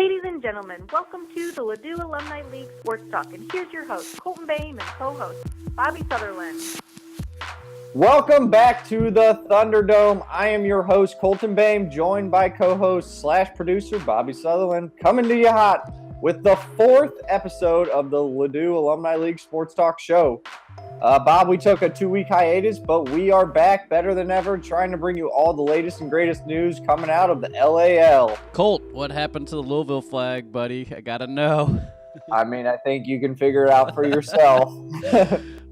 Ladies and gentlemen, welcome to the Ladue Alumni League Sports Talk, and here's your host, Colton Boehm, and co-host, Bobby Sutherland. Welcome back to the Thunderdome. I am your host, Colton Boehm, joined by co-host / producer, Bobby Sutherland, coming to you hot with the fourth episode of the Ladue Alumni League Sports Talk show. Bob, we took a 2-week hiatus, but we are back better than ever, trying to bring you all the latest and greatest news coming out of the LAL. Colt, what happened to the Louisville flag, buddy? I gotta know. I mean, I think you can figure it out for yourself.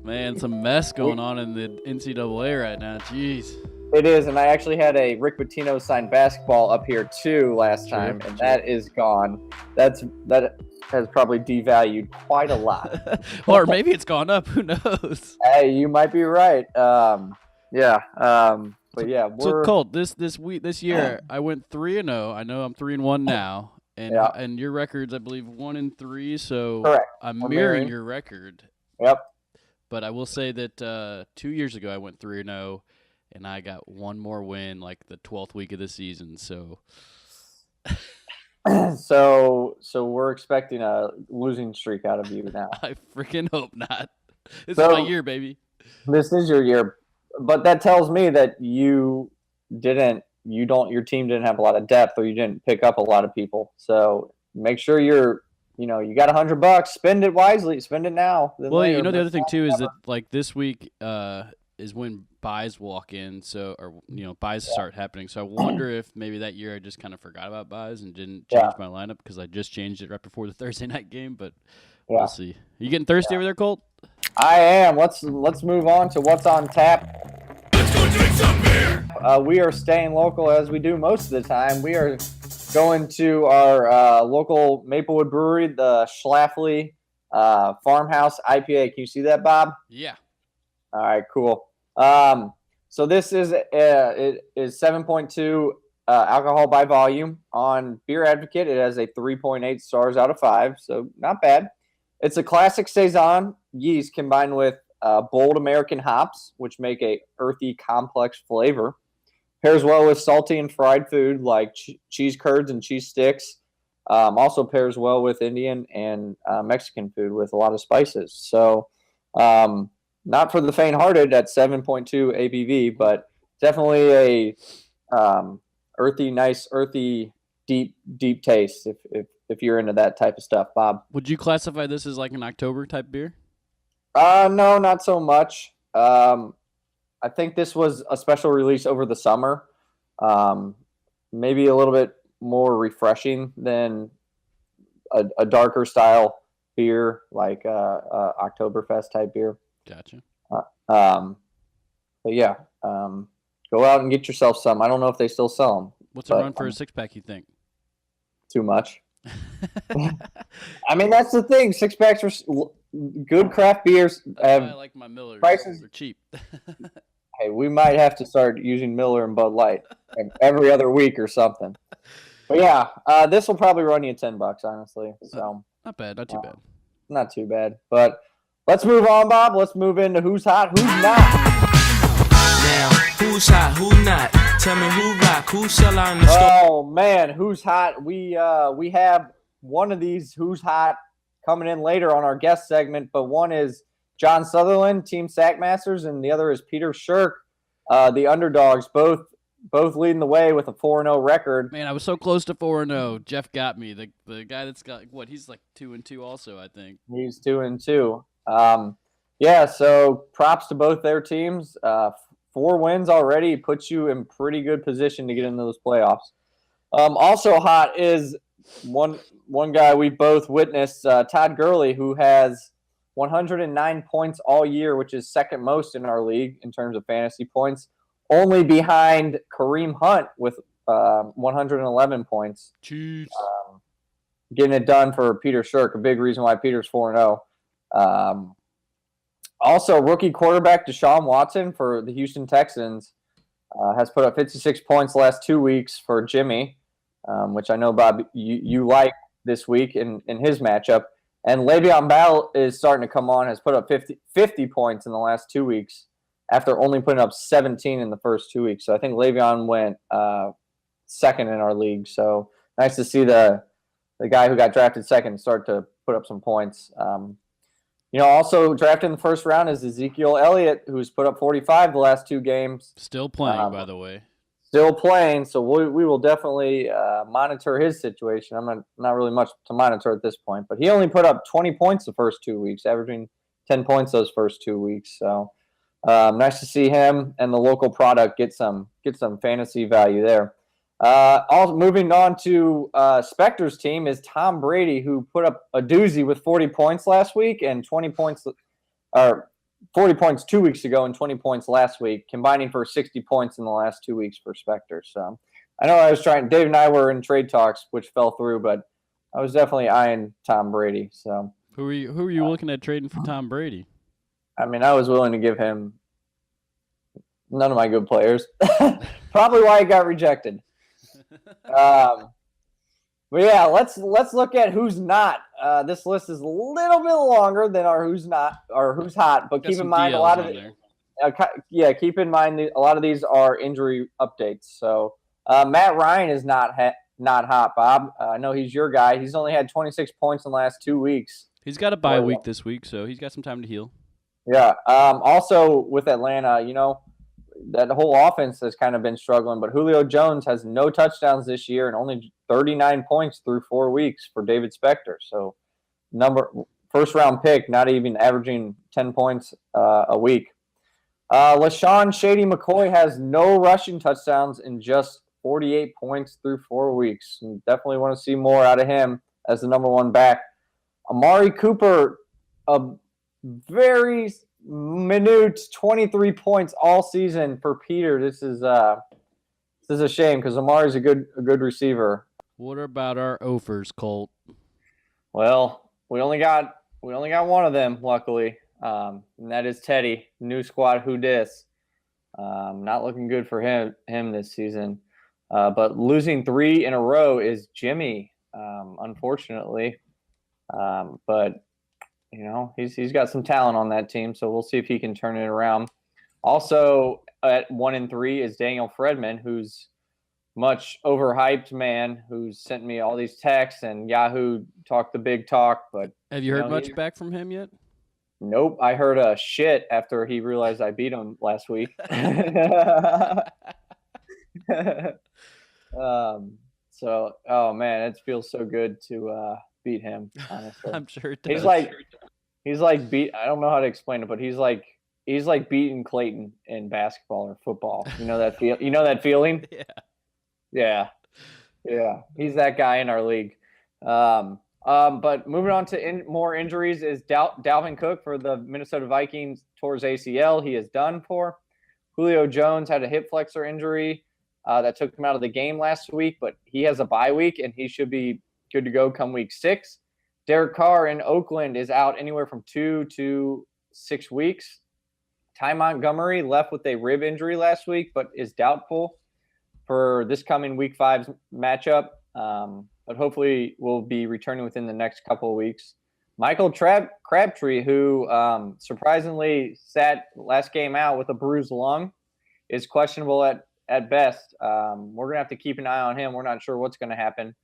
Man, some mess going on in the NCAA right now. Jeez. It is, and I actually had a Rick Pitino signed basketball up here too last time, and that is gone. That has probably devalued quite a lot. Or maybe it's gone up. Who knows? Hey, you might be right. But yeah, So Colt, this year I went 3-0. I know I'm 3-1 now, and your record's I believe 1-3. So correct. I'm mirroring your record. Yep. But I will say that 2 years ago I went 3-0, and I got one more win like the 12th week of the season. So. So we're expecting a losing streak out of you now. I freaking hope not. This is my year, baby. This is your year, but that tells me that your team didn't have a lot of depth, or you didn't pick up a lot of people. So make sure you got $100, spend it wisely, spend it now. Well, later. The other thing too is that like this week is when buys walk in, buys start happening. So I wonder if maybe that year I just kind of forgot about buys and didn't change my lineup because I just changed it right before the Thursday night game. But we'll see. Are you getting thirsty over there, Colt? I am. Let's move on to what's on tap. Let's go drink some beer. We are staying local as we do most of the time. We are going to our local Maplewood Brewery, the Schlafly Farmhouse IPA. Can you see that, Bob? Yeah. All right, cool. So this is 7.2 alcohol by volume. On Beer Advocate, it has a 3.8 stars out of 5, so not bad. It's a classic saison yeast combined with bold American hops, which make a earthy, complex flavor. Pairs well with salty and fried food like cheese curds and cheese sticks. Also pairs well with Indian and Mexican food with a lot of spices. So not for the faint-hearted at 7.2 ABV, but definitely a earthy, deep taste if you're into that type of stuff, Bob. Would you classify this as like an October type beer? No, not so much. I think this was a special release over the summer. Maybe a little bit more refreshing than a darker style beer like Oktoberfest type beer. Gotcha. But yeah, go out and get yourself some. I don't know if they still sell them. What's a run for a 6-pack, you think? Too much. I mean, that's the thing. 6-packs are good craft beers. I like my Millers. Prices. They're cheap. Hey, we might have to start using Miller and Bud Light every other week or something. But yeah, this will probably run you $10, honestly. So not bad. Not too bad. Not too bad. But let's move on, Bob. Let's move into who's hot, who's not. Now, who's hot, who not? Tell me who rock, who sell out in the store. Oh man, who's hot? We have one of these who's hot coming in later on our guest segment, but one is John Sutherland, Team Sackmasters, and the other is Peter Shirk, the underdogs, both leading the way with a 4-0 record. Man, I was so close to 4-0. Jeff got me. The guy that's got he's like 2-2 also, I think. He's 2-2. So props to both their teams. 4 wins already puts you in pretty good position to get into those playoffs. Also hot is one guy we both witnessed, Todd Gurley, who has 109 points all year, which is second most in our league in terms of fantasy points, only behind Kareem Hunt with 111 points. Jeez. Getting it done for Peter Shirk, a big reason why Peter's 4-0. Also, rookie quarterback Deshaun Watson for the Houston Texans has put up 56 points the last 2 weeks for Jimmy, which I know, Bob, you like this week in his matchup. And Le'Veon Bell is starting to come on, has put up 50 points in the last 2 weeks after only putting up 17 in the first 2 weeks. So I think Le'Veon went second in our league. So nice to see the the guy who got drafted second, start to put up some points. Also drafted in the first round is Ezekiel Elliott, who's put up 45 the last 2 games. Still playing, by the way. Still playing, so we will definitely monitor his situation. I'm not really much to monitor at this point, but he only put up 20 points the first 2 weeks, averaging 10 points those first 2 weeks. So nice to see him and the local product get some fantasy value there. Also moving on to Spector's team is Tom Brady, who put up a doozy with 40 points last week and 20 points, or 40 points 2 weeks ago and 20 points last week, combining for 60 points in the last 2 weeks for Spector. So I know Dave and I were in trade talks, which fell through, but I was definitely eyeing Tom Brady. So who are you looking at trading for Tom Brady? I mean, I was willing to give him none of my good players. Probably why he got rejected. But yeah, let's look at who's not. This list is a little bit longer than our who's not or who's hot, but keep in mind a lot of keep in mind a lot of these are injury updates. So Matt Ryan is not hot, Bob. I know he's your guy. He's only had 26 points in the last 2 weeks. He's got a bye week this week, so he's got some time to heal. Yeah. Also with Atlanta, that whole offense has kind of been struggling, but Julio Jones has no touchdowns this year and only 39 points through 4 weeks for David Spector. So first round pick, not even averaging 10 points a week. LaShawn Shady McCoy has no rushing touchdowns and just 48 points through 4 weeks. And definitely want to see more out of him as the number 1 back. Amari Cooper, a very minute 23 points all season for Peter. This is a shame because Amari's a good receiver. What about our offers, Colt? Well, we only got one of them, luckily, and that is Teddy, new squad. Who dis? Not looking good for him this season. But losing 3 in a row is Jimmy, unfortunately. But he's got some talent on that team, so we'll see if he can turn it around. Also at 1 and 3 is Daniel Fredman, who's much overhyped man, who's sent me all these texts and Yahoo talked the big talk. But have you heard much back from him yet? Nope, I heard a shit after he realized I beat him last week. So, oh man, it feels so good to beat him. Honestly, I'm sure it does. He's like beat. I don't know how to explain it, but he's like beating Clayton in basketball or football. You know that feel? You know that feeling? Yeah. He's that guy in our league. But moving on to more injuries is Dalvin Cook for the Minnesota Vikings towards ACL. He is done for. Julio Jones had a hip flexor injury that took him out of the game last week, but he has a bye week and he should be good to go come week 6. Derek Carr in Oakland is out anywhere from 2 to 6 weeks. Ty Montgomery left with a rib injury last week, but is doubtful for this coming week 5 matchup. But hopefully will be returning within the next couple of weeks. Michael Crabtree, who surprisingly sat last game out with a bruised lung, is questionable at best. We're going to have to keep an eye on him. We're not sure what's going to happen.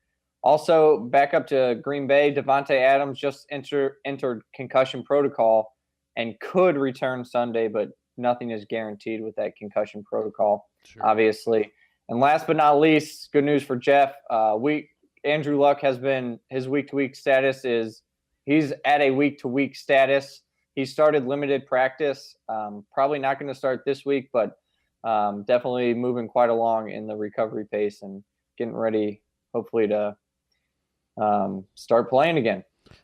Also, back up to Green Bay, Devontae Adams just entered concussion protocol and could return Sunday, but nothing is guaranteed with that concussion protocol, obviously. And last but not least, good news for Jeff. Andrew Luck has been his week-to-week status is he's at a week-to-week status. He started limited practice. Probably not going to start this week, but definitely moving quite along in the recovery pace and getting ready, hopefully, to start playing again.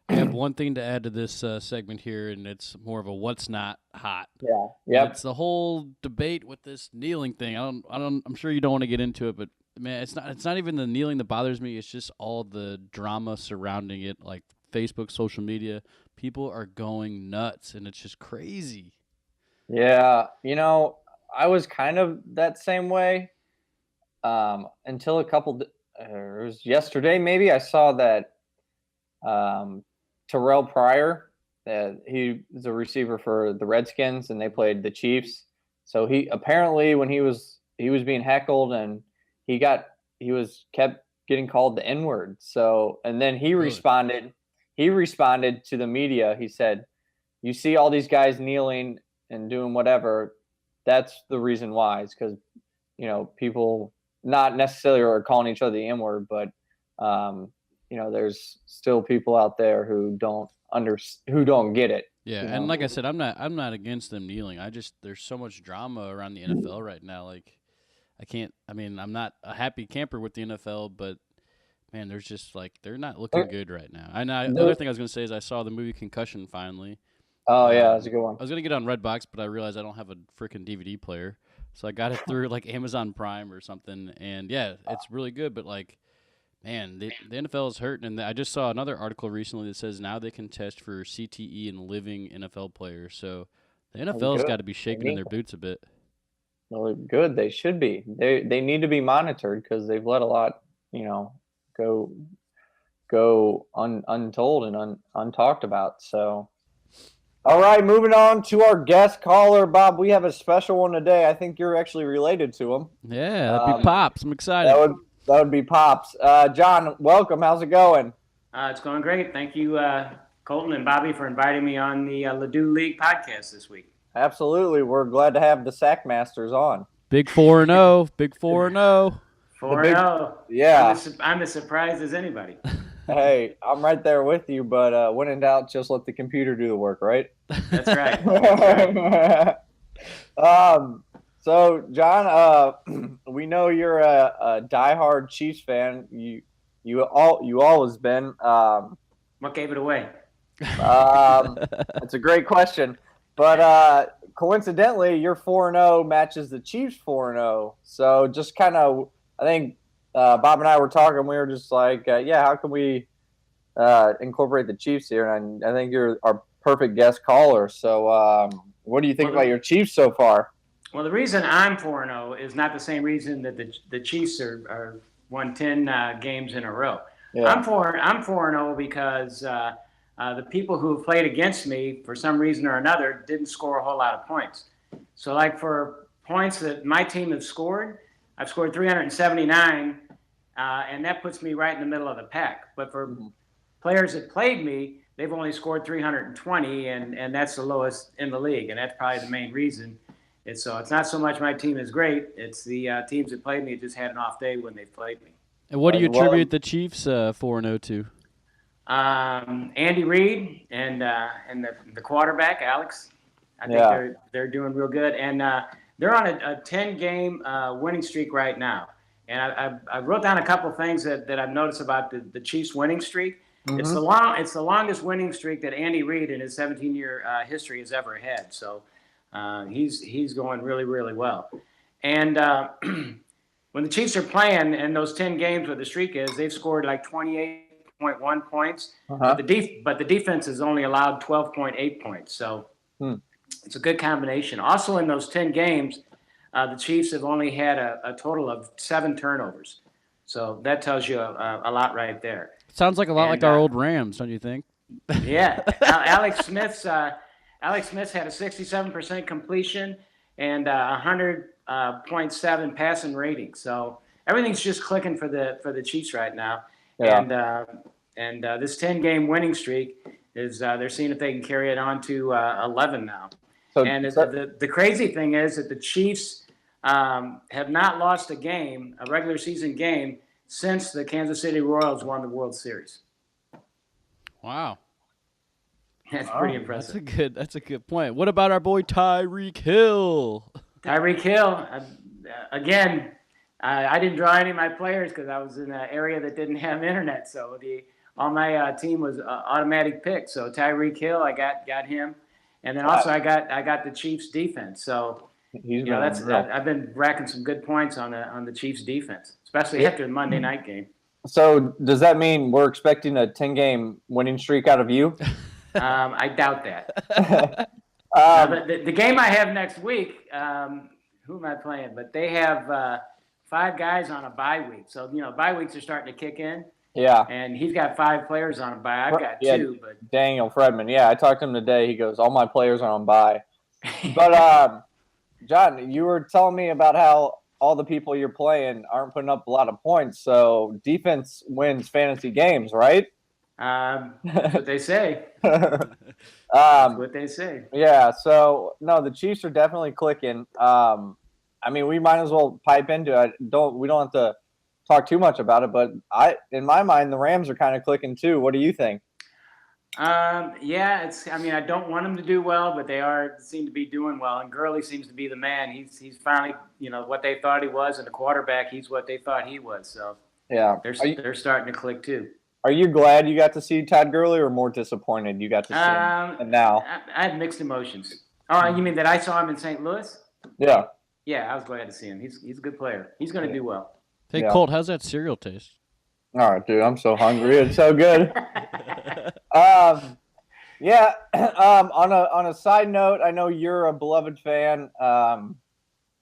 I have one thing to add to this segment here, and it's more of a what's not hot. Yeah. Yep. It's the whole debate with this kneeling thing. I'm sure you don't want to get into it, but man, it's not even the kneeling that bothers me. It's just all the drama surrounding it, like Facebook, social media. People are going nuts, and it's just crazy. Yeah, I was kind of that same way until it was yesterday maybe. I saw that Terrell Pryor, he was a receiver for the Redskins, and they played the Chiefs. So he apparently, when he was being heckled and he kept getting called the N-word. So, and then he Really? responded. He responded to the media. He said, "You see all these guys kneeling and doing whatever. That's the reason why. It's because people not necessarily are calling each other the N-word, but there's still people out there who don't get it." Yeah, you and know? like I said, I'm not against them kneeling. There's so much drama around the NFL right now. Like, I'm not a happy camper with the NFL, but man, there's just like they're not looking good right now. And the other thing I was gonna say is I saw the movie Concussion finally. Oh yeah, that's a good one. I was gonna get on Redbox, but I realized I don't have a freaking DVD player, so I got it through like Amazon Prime or something. And yeah, it's really good, but like, man, the NFL is hurting. And I just saw another article recently that says now they can test for CTE in living NFL players. So the NFL's got to be shaking in their boots a bit. Well, good. They should be. They need to be monitored because they've let a lot, go untold and untalked about. So, all right, moving on to our guest caller, Bob. We have a special one today. I think you're actually related to him. Yeah, that'd be Pops. I'm excited. That would be Pops. John, welcome. How's it going? It's going great. Thank you, Colton and Bobby, for inviting me on the Ladue League podcast this week. Absolutely. We're glad to have the Sack Masters on. Big 4-0. Big 4-0. 4-0. Yeah. I'm as surprised as anybody. Hey, I'm right there with you, but when in doubt, just let the computer do the work, right? That's right. That's right. So, John, we know you're a diehard Chiefs fan. You always been. What gave it away? It's a great question, but coincidentally, your 4-0 matches the Chiefs 4-0. So, just kind of, I think Bob and I were talking. We were just like, how can we incorporate the Chiefs here? And I think you're our perfect guest caller. So, what do you think about your Chiefs so far? Well, the reason I'm 4-0 is not the same reason that the Chiefs are won 10 games in a row. Yeah. I'm 4-0 because the people who have played against me for some reason or another didn't score a whole lot of points. So, like for points that my team has scored, I've scored 379, and that puts me right in the middle of the pack. But for players that played me, they've only scored 320, and that's the lowest in the league, and that's probably the main reason. It's not so much my team is great. It's the teams that played me just had an off day when they played me. And what do you attribute the Chiefs 4-0 to? Andy Reid and the quarterback, Alex. I think they're doing real good. And they're on a 10-game winning streak right now. And I wrote down a couple things that I've noticed about the Chiefs' winning streak. Mm-hmm. It's the longest winning streak that Andy Reid in his 17-year history has ever had. So he's going really, really well. And when the Chiefs are playing in those 10 games where the streak is, they've scored like 28.1 points. Uh-huh. But the defense has only allowed 12.8 points. So it's a good combination. Also in those 10 games, the Chiefs have only had a total of 7 turnovers. So that tells you a lot right there. Sounds like a lot like our old Rams, don't you think? Yeah. Alex Smith's had a 67% completion and 100.7 passing rating. So everything's just clicking for the Chiefs right now. Yeah. And this 10-game winning streak is they're seeing if they can carry it on to 11 now. So, and the crazy thing is that the Chiefs have not lost a regular season game, since the Kansas City Royals won the World Series. Wow. That's pretty impressive. That's a good point. What about our boy Tyreek Hill? Tyreek Hill, again, I didn't draw any of my players because I was in an area that didn't have internet, so all my team was automatic pick. So Tyreek Hill, I got him, and then also I got the Chiefs defense. So I've been racking some good points on the Chiefs defense, especially after the Monday night game. So does that mean we're expecting a 10-game winning streak out of you? I doubt that. The game I have next week, who am I playing? But they have 5 guys on a bye week. So, bye weeks are starting to kick in. Yeah. And he's got 5 players on a bye. I've got 2. But Daniel Fredman. Yeah, I talked to him today. He goes, all my players are on bye. But, John, you were telling me about how all the people you're playing aren't putting up a lot of points. So defense wins fantasy games, right? That's what they say. Um, That's what they say. Yeah, so no, the Chiefs are definitely clicking. I mean, we might as well pipe into it. We don't have to talk too much about it, but in my mind, the Rams are kind of clicking too. What do you think? Yeah, I mean, I don't want them to do well, but they seem to be doing well. And Gurley seems to be the man. He's finally, what they thought he was, and the quarterback, he's what they thought he was. So yeah, they're starting to click too. Are you glad you got to see Todd Gurley, or more disappointed you got to see him? And now I had mixed emotions. Oh, you mean that I saw him in St. Louis? Yeah. Yeah, I was glad to see him. He's a good player. He's going to do well. Hey, Colt, how's that cereal taste? All right, dude. I'm so hungry. It's so good. Yeah. On a side note, I know you're a beloved fan.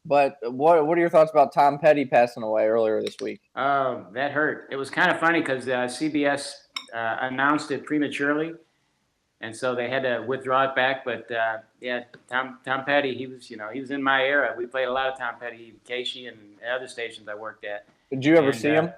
But what are your thoughts about Tom Petty passing away earlier this week? Oh, that hurt. It was kind of funny because CBS announced it prematurely, and so they had to withdraw it back. But yeah, Tom Petty, he was in my era. We played a lot of Tom Petty, Casey, and other stations I worked at. Did you ever see him?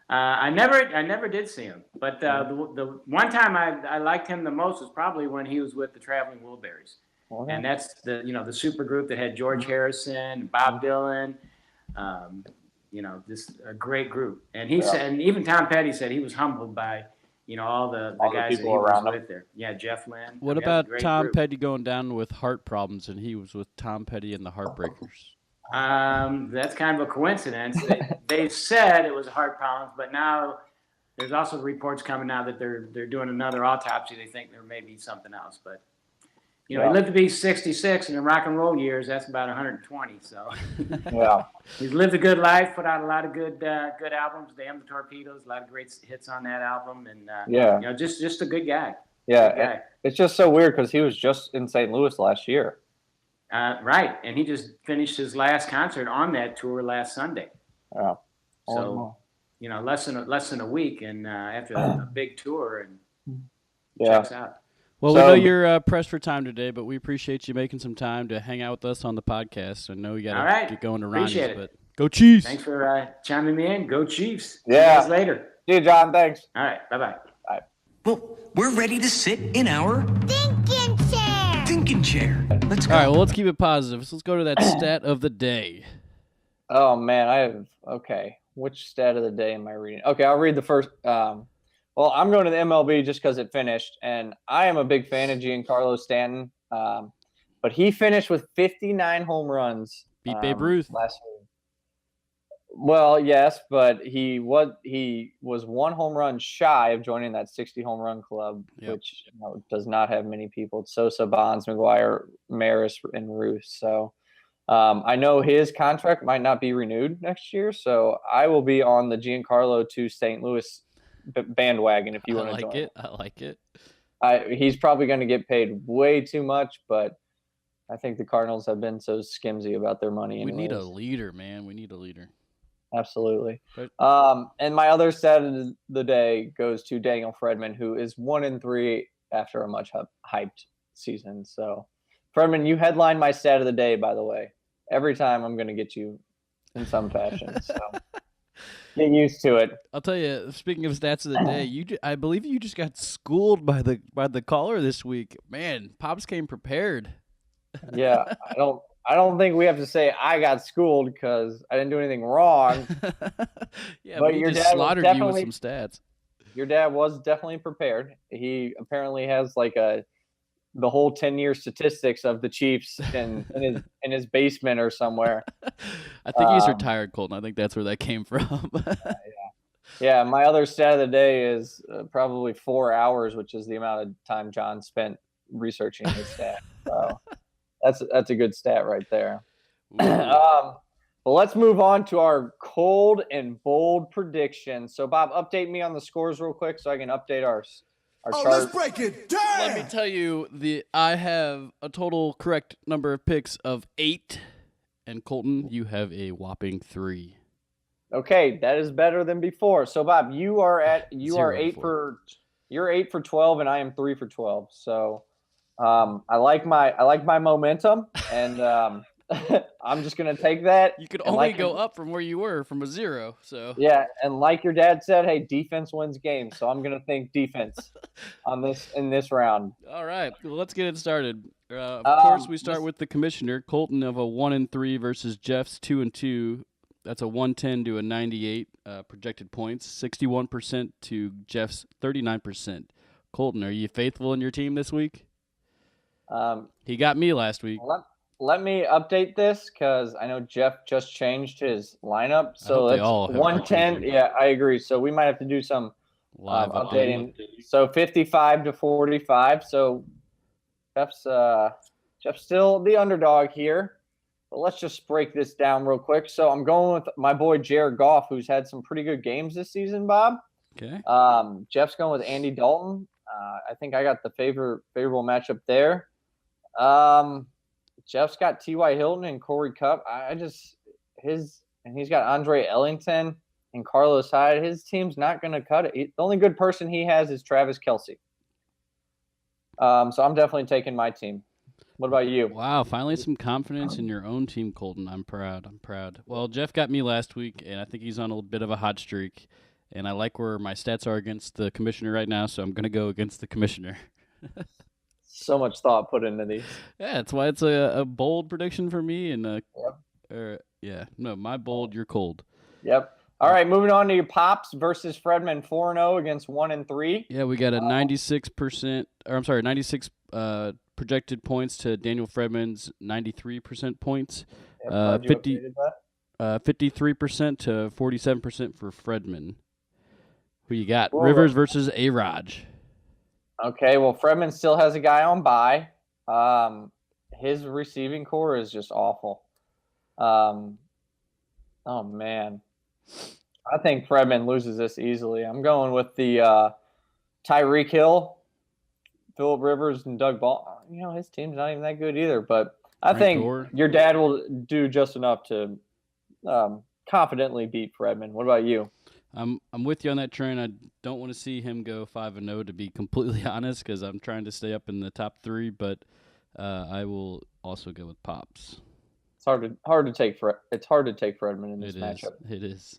I never did see him. But the one time I liked him the most was probably when he was with the Traveling Wilburys. Okay. And that's the super group that had George Harrison, Bob Dylan, just a great group. And he said, and even Tom Petty said he was humbled by, all the guys that he was with there. Yeah, Jeff Lynne. What about Tom Petty going down with heart problems, and he was with Tom Petty and the Heartbreakers? That's kind of a coincidence. They said it was heart problems, but now there's also reports coming out that they're doing another autopsy. They think there may be something else, but. He lived to be 66, and in rock and roll years, that's about 120. So, yeah, he's lived a good life. Put out a lot of good albums. Damn the Torpedoes, a lot of great hits on that album, and just a good guy. Yeah, good guy. It's just so weird because he was just in St. Louis last year. Right, and he just finished his last concert on that tour last Sunday. Yeah. So, less than a week, and after a big tour, and checks out. Well, we know you're pressed for time today, but we appreciate you making some time to hang out with us on the podcast. I know you got to get going to Ronnie's, but go Chiefs! Thanks for chiming me in. Go Chiefs! Yeah. See you guys later. See you, John. Thanks. All right. Bye-bye. Bye. Well, we're ready to sit in our thinking chair. Let's go. All right. Well, let's keep it positive. So let's go to that stat of the day. Oh man, okay. Which stat of the day am I reading? Okay, I'll read the first. Well, I'm going to the MLB just because it finished, and I am a big fan of Giancarlo Stanton. But he finished with 59 home runs. Beat Babe Ruth last week. Well, yes, but he was one home run shy of joining that 60 home run club, which does not have many people. It's Sosa, Bonds, McGuire, Maris, and Ruth. So I know his contract might not be renewed next year, so I will be on the Giancarlo to St. Louis bandwagon if you want to join. I like it. He's probably going to get paid way too much, but I think the Cardinals have been so skimsy about their money. We need a leader, man. We need a leader. Absolutely. And my other stat of the day goes to Daniel Fredman, who is 1-3 after a much hyped season. So, Fredman, you headline my stat of the day, by the way. Every time I'm going to get you in some fashion. So. Get used to it. I'll tell you. Speaking of stats of the day, I believe you just got schooled by the caller this week. Man, Pops came prepared. Yeah, I don't think we have to say I got schooled because I didn't do anything wrong. Yeah, but your dad slaughtered you with some stats. Your dad was definitely prepared. He apparently has the whole 10-year statistics of the Chiefs in his basement or somewhere. I think he's retired, Colton. I think that's where that came from. Yeah. My other stat of the day is probably 4 hours, which is the amount of time John spent researching his stat. So that's a good stat right there. Well, let's move on to our cold and bold predictions. So, Bob, update me on the scores real quick so I can update our chart. Let's break it down. Let me tell you, I have a total correct number of picks of 8, and Colton, you have a whopping 3. Okay, that is better than before. So, Bob, you are 8 for 12, and I am 3 for 12. So, I like my momentum, and I'm just gonna take that. You could and only like go your- up from where you were from a 0. So Yeah, and like your dad said, hey, defense wins games. So I'm gonna think defense in this round. all right, well, let's get it started. Of Um, course, we start this- with the commissioner, Colton of a 1-3 versus Jeff's 2-2. That's a 110 to a 98 projected points, 61% to Jeff's 39%. Colton, are you faithful in your team this week? He got me last week. Let me update this because I know Jeff just changed his lineup. I So hope they that's all have 110. changed. Yeah, I agree. So we might have to do some Live updating. So 55 to 45. So Jeff's still the underdog here. But let's just break this down real quick. So I'm going with my boy Jared Goff, who's had some pretty good games this season, Bob. Okay. Jeff's going with Andy Dalton. I think I got the favorable matchup there. Jeff's got T.Y. Hilton and Corey Kupp. He's got Andre Ellington and Carlos Hyde. His team's not going to cut it. The only good person he has is Travis Kelce. So I'm definitely taking my team. What about you? Wow, finally some confidence in your own team, Colton. I'm proud. Well, Jeff got me last week, and I think he's on a bit of a hot streak. And I like where my stats are against the commissioner right now, so I'm going to go against the commissioner. So much thought put into these. Yeah, that's why it's a bold prediction for me. And Yep. my bold, you're cold. Yep. All right, moving on to your Pops versus Fredman 4-0 against 1-3. Yeah, we got a 96 projected points to Daniel Fredman's 93% points. Yep, glad you 50 updated that. 53% to 47% for Fredman. Who you got? Whoa. Rivers versus A-Raj. Okay, well, Fredman still has a guy on bye. His receiving core is just awful. Oh, man. I think Fredman loses this easily. I'm going with the Tyreek Hill, Phillip Rivers, and Doug Ball. His team's not even that good either, but I Frank think Gore. your dad will do just enough to confidently beat Fredman. What about you? I'm with you on that train. I don't want to see him go 5-0 to be completely honest, because I'm trying to stay up in the top 3. But I will also go with Pops. It's hard to take Fredman in this matchup. It is.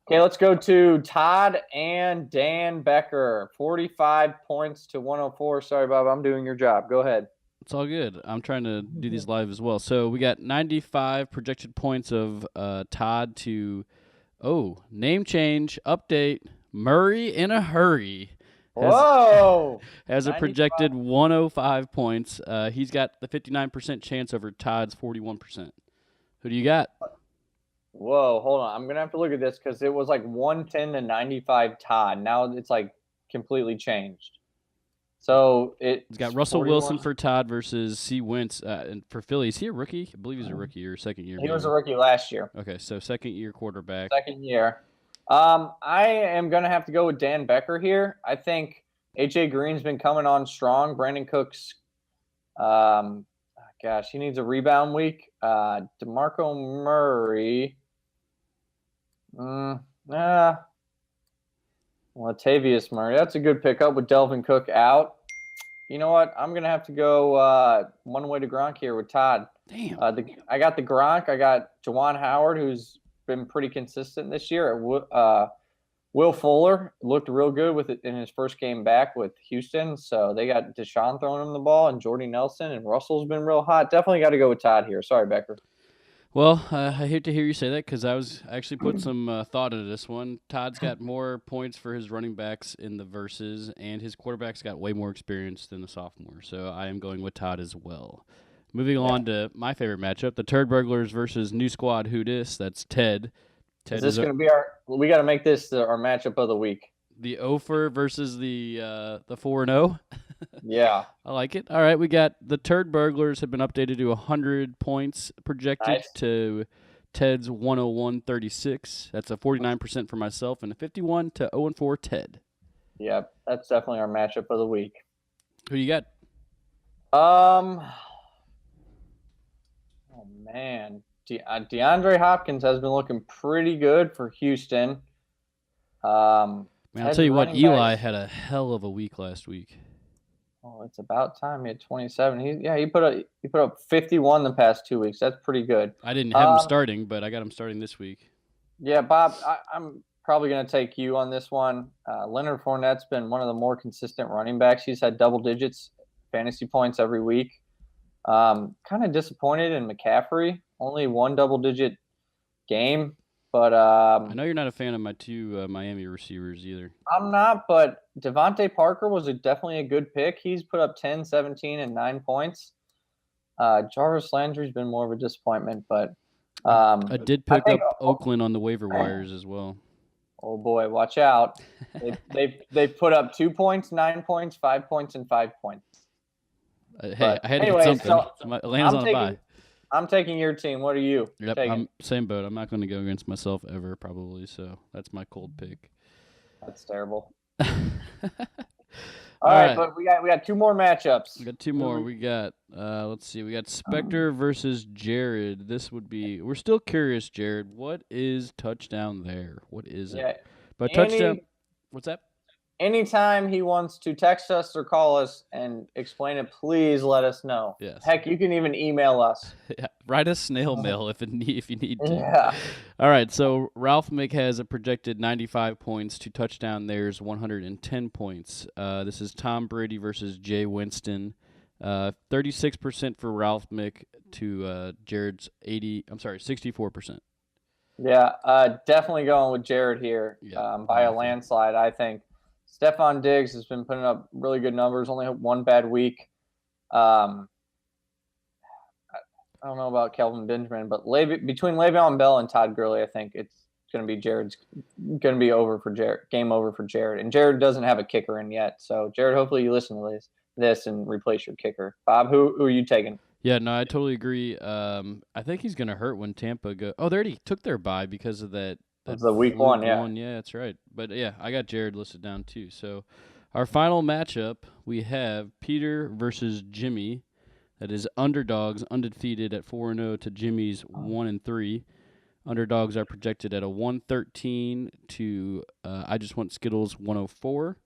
Okay, let's go to Todd and Dan Becker. 45 points to 104. Sorry, Bob, I'm doing your job. Go ahead. It's all good. I'm trying to do these live as well. So we got 95 projected points of Todd to. Oh, name change, update, Murray in a hurry. Whoa! Has a 95. projected 105 points. He's got the 59% chance over Todd's 41%. Who do you got? Whoa, hold on. I'm going to have to look at this because it was like 110 to 95 Todd. Now it's like completely changed. So He's got Russell Wilson for Todd versus C. Wentz and for Philly. Is he a rookie? I believe he's a rookie or second year. He was a rookie last year. Okay, so second year quarterback. Second year. I am going to have to go with Dan Becker here. I think A.J. Green's been coming on strong. Brandon Cooks, he needs a rebound week. DeMarco Murray. Latavius Murray. That's a good pickup with Delvin Cook out. You know what? I'm going to have to go one way to Gronk here with Todd. Damn. I got the Gronk. I got Juwan Howard, who's been pretty consistent this year. Will Fuller looked real good with it in his first game back with Houston. So they got Deshaun throwing him the ball and Jordy Nelson, and Russell's been real hot. Definitely got to go with Todd here. Sorry, Becker. Well, I hate to hear you say that because I actually put some thought into this one. Todd's got more points for his running backs in the verses, and his quarterback's got way more experience than the sophomore. So I am going with Todd as well. Moving on to my favorite matchup, the Turd Burglars versus New Squad Who Dis. That's Ted. Is this going to be we got to make this our matchup of the week. The Ofer versus the 4-0. Yeah. I like it. All right, we got the Turd Burglars have been updated to 100 points projected to Ted's 101.36. That's a 49% for myself and a 51 to 0-4 Ted. Yeah, that's definitely our matchup of the week. Who you got? Oh man, DeAndre Hopkins has been looking pretty good for Houston. Man, I'll tell you what, Eli had a hell of a week last week. Oh, it's about time. He had 27. He put up 51 the past 2 weeks. That's pretty good. I didn't have him starting, but I got him starting this week. Yeah, Bob, I'm probably going to take you on this one. Leonard Fournette's been one of the more consistent running backs. He's had double digits fantasy points every week. Kind of disappointed in McCaffrey. Only one double-digit game. But I know you're not a fan of my two Miami receivers either. I'm not, but Devontae Parker was definitely a good pick. He's put up 10, 17, and 9 points. Jarvis Landry's been more of a disappointment, but I did pick up Oakland on the waiver wires as well. Oh boy, watch out! They've put up 2 points, 9 points, 5 points, and 5 points. Hey, I had to get something. So Atlanta's on a bye. I'm taking your team. What are you? Yep, taking? I'm same boat. I'm not going to go against myself ever, probably. So that's my cold pick. That's terrible. All right, but we got 2 more matchups. We got 2 more. We got let's see. We got Spectre versus Jared. This would be. We're still curious, Jared. What is touchdown there? What is it? But touchdown. What's that? Anytime he wants to text us or call us and explain it, please let us know. Yes. Heck, you can even email us. Yeah, write a snail mail if you need to. Yeah. All right, so Ralph Mick has a projected 95 points to touchdown. There's 110 points. This is Tom Brady versus Jay Winston. 36% for Ralph Mick to Jared's 64%. Yeah, definitely going with Jared here by a landslide, I think. Stephon Diggs has been putting up really good numbers, only had 1 bad week. I don't know about Kelvin Benjamin, but between Le'Veon Bell and Todd Gurley, I think it's going to be over for Jared. Game over for Jared. And Jared doesn't have a kicker in yet. So, Jared, hopefully you listen to this and replace your kicker. Bob, who are you taking? Yeah, no, I totally agree. I think he's going to hurt when Tampa go. Oh, they already took their bye because of that. That's the week 1, yeah. Yeah, that's right. But, yeah, I got Jared listed down too. So, our final matchup, we have Peter versus Jimmy. That is underdogs, undefeated at 4-0 to Jimmy's 1-3. Underdogs are projected at a 113 to I Just Want Skittles 104.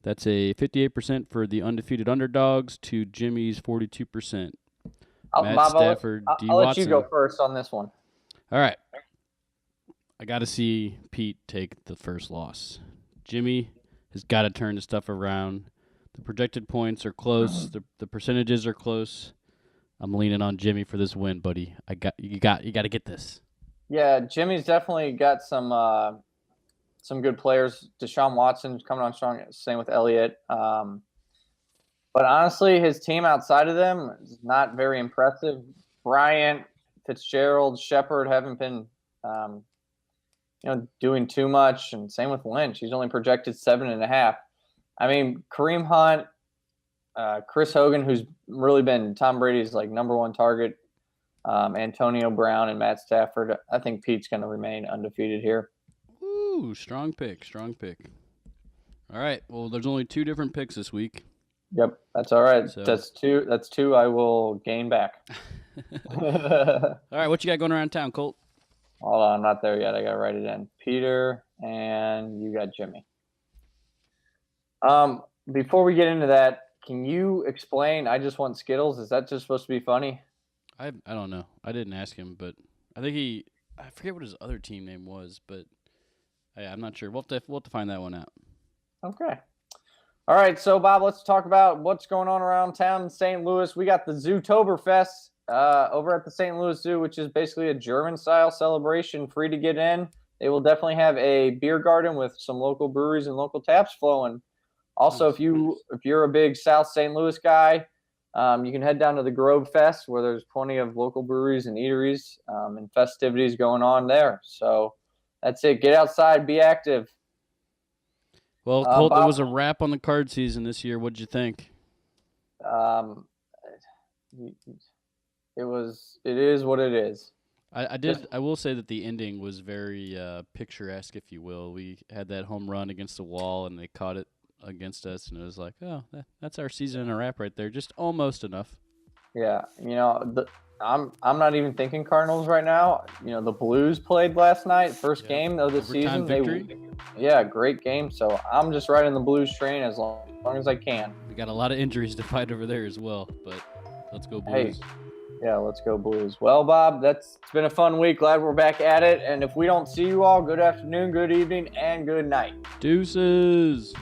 That's a 58% for the undefeated underdogs to Jimmy's 42%. Matt Stafford, D. I'll Watson. let you go first on this one. All right. I got to see Pete take the first loss. Jimmy has got to turn the stuff around. The projected points are close. The percentages are close. I'm leaning on Jimmy for this win, buddy. You got to get this. Yeah, Jimmy's definitely got some good players. Deshaun Watson's coming on strong. Same with Elliott. But honestly, his team outside of them is not very impressive. Bryant, Fitzgerald, Shepard haven't been doing too much, and same with Lynch. He's only projected 7.5. I mean, Kareem Hunt, Chris Hogan, who's really been Tom Brady's number 1 target, Antonio Brown and Matt Stafford. I think Pete's going to remain undefeated here. Ooh, strong pick. All right, well, there's only 2 different picks this week. Yep, that's all right. So. That's two I will gain back. All right, what you got going around town, Colt? Hold on, I'm not there yet. I got to write it in. Peter, and you got Jimmy. Before we get into that, can you explain I Just Want Skittles? Is that just supposed to be funny? I don't know. I didn't ask him, but I think I forget what his other team name was, but I'm not sure. We'll have to find that one out. Okay. All right, so Bob, let's talk about what's going on around town in St. Louis. We got the Zootoberfest over at the St. Louis Zoo, which is basically a German-style celebration, free to get in. They will definitely have a beer garden with some local breweries and local taps flowing. Also, if you're a big South St. Louis guy, you can head down to the Grove Fest, where there's plenty of local breweries and eateries and festivities going on there. So that's it. Get outside, be active. Well, Colt, it was a wrap on the card season this year. What'd you think? It is what it is. I will say that the ending was very picturesque, if you will. We had that home run against the wall, and they caught it against us, and it was like, oh, that's our season in a wrap right there. Just almost enough. Yeah, I'm not even thinking Cardinals right now. The Blues played last night, first game of the season. Victory. Great game. So I'm just riding the Blues train as long as I can. We got a lot of injuries to fight over there as well, but let's go Blues. Yeah, let's go Blues. Well, Bob, it's been a fun week. Glad we're back at it. And if we don't see you all, good afternoon, good evening, and good night. Deuces.